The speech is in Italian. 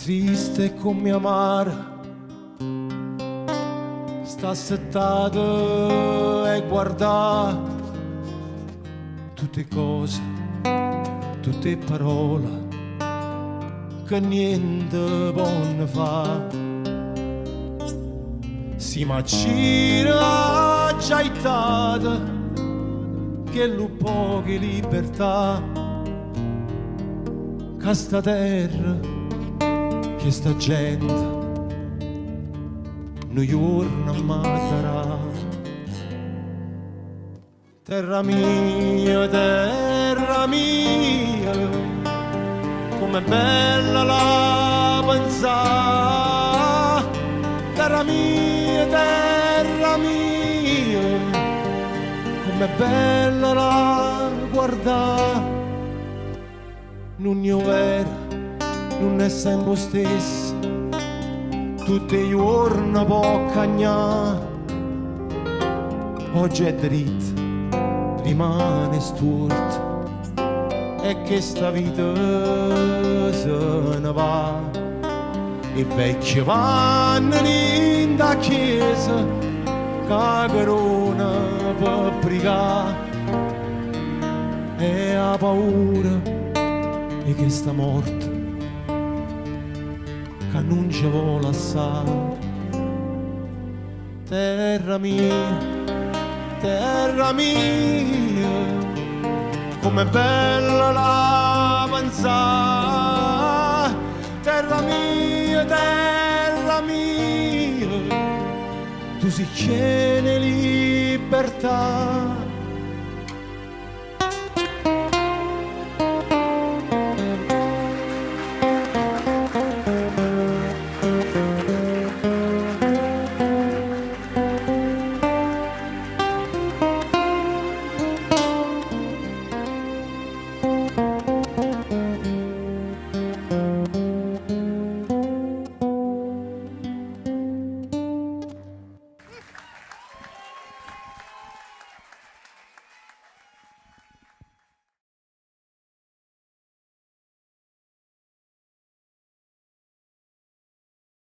triste come amara, sta settata e guarda tutte cose, tutte parole che niente buono fa. Si macina aggiaitata che lu poche libertà, che sta terra, che sta gente New York ammaterà. Terra mia, com'è bella la pensà. Terra mia, com'è bella la guardà. Non è vera, non è sempre stessa, tutti i giorni può cagnare. Oggi è dritto, rimane storto, e che sta vita se ne va. I vecchi vanno in da chiesa, che corona per pregare, e ha paura e che sta morta, che non ci vuole assare. Terra mia, com'è bella la pensà. Terra mia, tu si tiene libertà.